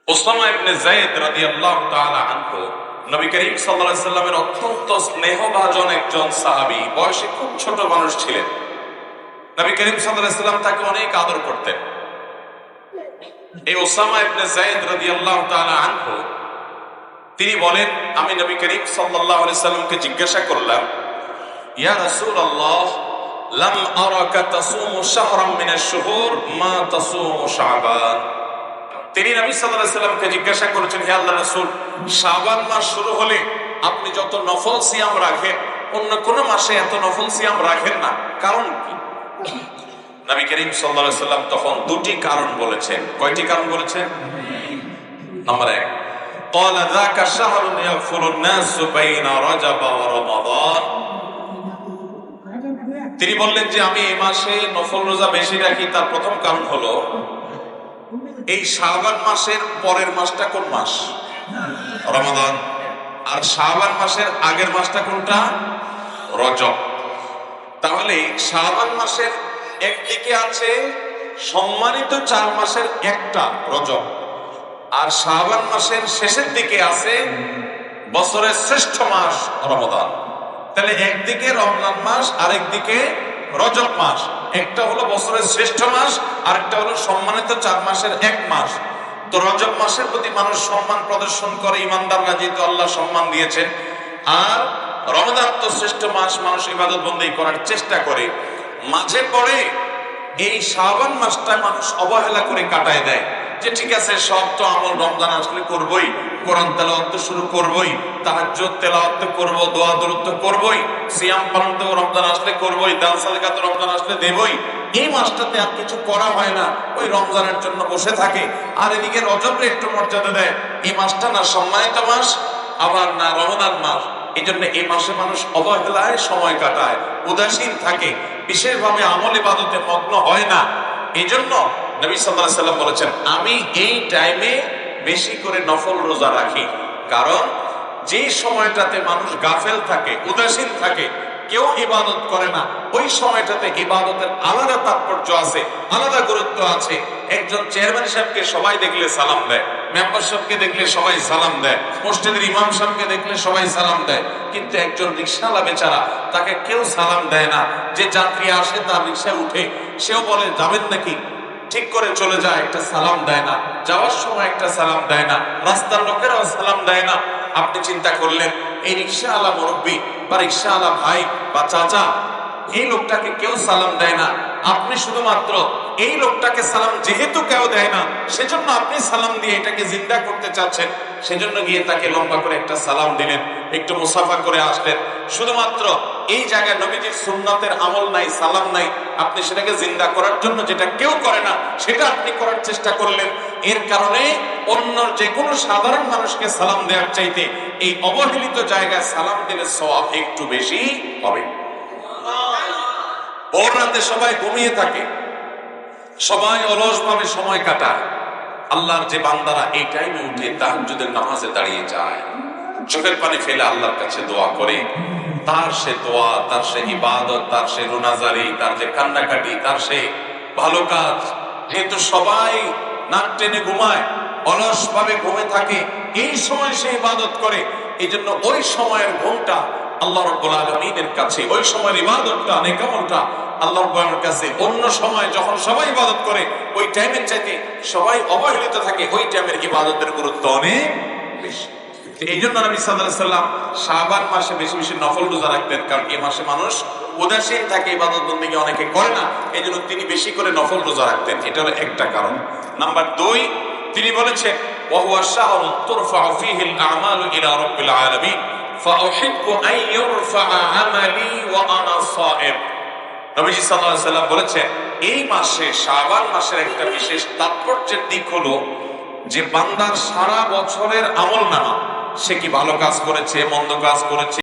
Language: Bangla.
উসামা ইবনে যায়েদ রাদিয়াল্লাহু তাআলা আনহু নবী করিম সাল্লাল্লাহু আলাইহি সাল্লামের অত্যন্ত স্নেহভাজন একজন সাহাবী, বয়সে খুব ছোট মানুষ ছিলেন। নবী করিম সাল্লাল্লাহু আলাইহি সাল্লাম তাকে অনেক আদর করতেন। এই উসামা ইবনে যায়েদ রাদিয়াল্লাহু তাআলা আনহু তিনি বলেন, আমি নবী করিম সাল্লাল্লাহু আলাইহি সাল্লামকে জিজ্ঞাসা করলাম, ইয়া রাসূলুল্লাহ, লাম আরাকা তাসুমু শাহরাম মিনাশ শুহুর মা তাসুমু শাবান। তিনি নবী সাল্লাল্লাহু আলাইহি সাল্লামকে জিজ্ঞাসা করেছেন, হে আল্লাহর রাসূল, শাবান মাস শুরু হলে আপনি যত নফল সিয়াম রাখেন অন্য কোন মাসে এত নফল সিয়াম রাখেন না, কারণ কি? নবী করিম সাল্লাল্লাহু আলাইহি সাল্লাম তখন দুটি কারণ বলেছেন। কয়টি কারণ বলেছেন? নাম্বার 1, قال ذاك شهر يغفر الناس بين رجب ورمضان। তিনি বললেন যে আমি এই মাসে নফল রোজা বেশি রাখি, তার প্রথম কারণ হলো এই শাবান মাসের পরের মাসটা কোন মাস? রমাদান। আর শাবান মাসের আগের মাসটা কোনটা? রজব। তাহলে শাবান মাসের একদিকে আছে সম্মানিত 4 মাসের একটা রজব, আর শাবান মাসের শেষের দিকে আছে বছরের শ্রেষ্ঠ মাস রমাদান। তাহলে একদিকে রমজান মাস, আরেকদিকে রজব মাস। একটা হলো বছরের শ্রেষ্ঠ মাস, আরেকটা হলো সম্মানিত 4 মাসের এক মাস। তো রজব মাসের প্রতি মানুষ সম্মান প্রদর্শন করে, ইমানদাররা যেহেতু আল্লাহ সম্মান দিয়েছেন। আর রমজান তো শ্রেষ্ঠ মাস, মানুষ ইবাদত বন্দেগী করার চেষ্টা করে। মাঝে পড়ে এই শাবান মাসটা মানুষ অবহেলা করে কাটায় দেয়, যে ঠিক আছে সব তো আমল রমজান আসলে করবই, কোরআন তেলাওয়াত শুরু করবই, তাহাজ্জুদ তেলাওয়াত করব, দোয়া দরুদ তো করবই, সিয়াম পালন তো রমজান আসলে করবই, দান সাদকা তো রমজান আসলে দেবই। এই মাসটাতে আর কিছু করা হয় না, ওই রমজানের জন্য বসে থাকে। আর এদিকে রজবকে একটু মর্যাদা দেয়। এই মাসটা না সম্মানিত মাস, আবার না রমজান মাস। এই জন্য এই মাসে মানুষ অবহেলায় সময় কাটায়, উদাসীন থাকে, বিশেষভাবে আমল ইবাদতে মগ্ন হয় না। এই জন্য নবী সাল্লাল্লাহু আলাইহি সাল্লাম বলেছেন, আমি এই টাইমে বেশি করে নফল রোজা রাখি। কারণ যে সময়টাতে মানুষ গাফেল থাকে, উদাসীন থাকে, কেউ ইবাদত করে না, ওই সময়টাতে ইবাদতের আলাদা তাৎপর্য আছে, আলাদা গুরুত্ব আছে। একজন চেয়ারম্যান সাহেবকে সবাই দেখলে সালাম দেয়, মেম্বার সাহেবকে দেখলে সবাই সালাম দেয়, মসজিদের ইমাম সাহেবকে দেখলে সবাই সালাম দেয়। কিন্তু একজন রিকশাওয়ালা বেচারা, তাকে কেউ সালাম দেয় না। যে যাত্রী আসে তার রিকশায় উঠে, সেও বলে যাবেন নাকি, ঠিক করে চলে যায়, একটা সালাম দেয় না। যাওয়ার সময় একটা সালাম দেয় না, রাস্তার লোকেরাও সালাম দেয় না। আপনি চিন্তা করলেন, এই রিকশাওয়ালা মুরব্বী বা রিকশাওয়ালা ভাই বা চাচা, এই লোকটাকে কেউ সালাম দেয় না। আপনি শুধুমাত্র এই লোকটাকে সালাম যেহেতু কেউ দেয় না, সেজন্য আপনি সালাম দিয়ে এটাকে জিন্দা করতে চাচ্ছেন। সেজন্য গিয়ে তাকে লম্বা করে একটা সালাম দিলেন, একটু মুসাফা করে আসলেন। শুধুমাত্র এই জায়গায় নবীজির সুন্নাতের আমল নাই, সালাম নাই, আপনি সেটাকে জিন্দা করার জন্য যেটা কেউ করে না সেটা আপনি করার চেষ্টা করলেন। এর কারণে অন্য যে কোনো সাধারণ মানুষকে সালাম দেওয়ার চাইতে এই অবহেলিত জায়গায় সালাম দিলে সওয়াব একটু বেশি হবে। ভোর রাতে সবাই ঘুমিয়ে থাকে, সবাই অলস ভাবে সময় কাটায়। আল্লাহর যে বান্দারা এই টাইমে উঠে তাহাজ্জুদের নামাজে দাঁড়িয়ে যায়, চোখের পানি ফেলে আল্লাহর কাছে দোয়া করে, তার সে দোয়া, তার সে ইবাদত, তার সে রুনাজারি, তার যে কান্নাকাটি, তার সে ভালো কাজ, যেহেতু সবাই নাক টেনে ঘুমায়, অলস ভাবে ঘুমে থাকে, এই সময় সে ইবাদত করে। এই জন্য ওই সময়ের ঘুমটা আল্লাহ রাব্বুল আলামিনের কাছে, ওই সময়ের ইবাদতটা, নেকামলটা আল্লাহ রাব্বুল কাছে অন্য সময় যখন সবাই ইবাদত করে ওই টাইমের চাইতে সবাই অবহেলিত থাকে, ওই টাইমের ইবাদতের গুরুত্ব অনেক বেশি। এই জন্য নবী সাল্লাল্লাহু আলাইহি সাল্লাম শাবান মাসে বেশি বেশি নফল রোজা রাখতেন, কারণ এই মাসে মানুষ উদাসীন থাকে, ইবাদত বন্দেগী অনেকে করে না। এই জন্য তিনি বেশি করে নফল রোজা রাখতেন। এটা হলো একটা কারণ। নাম্বার 2, তিনি বলেছেন, ওয়া হুয়া শাহরুন তুরফাউ ফীহিল আমালু ইলা রাব্বিল আলামিন ফাউহিব্বু আন ইউরফাআ আমালি ওয়া আনা সাইম। নবীজি সাল্লাল্লাহু আলাইহি সাল্লাম বলেছেন, এই মাসে শাবান মাসের একটা বিশেষ তাৎপর্যের দিক হলো যে বান্দার সারা বছরের আমলনামা, সে কি ভালো কাজ করেছে, মন্দ কাজ করেছে,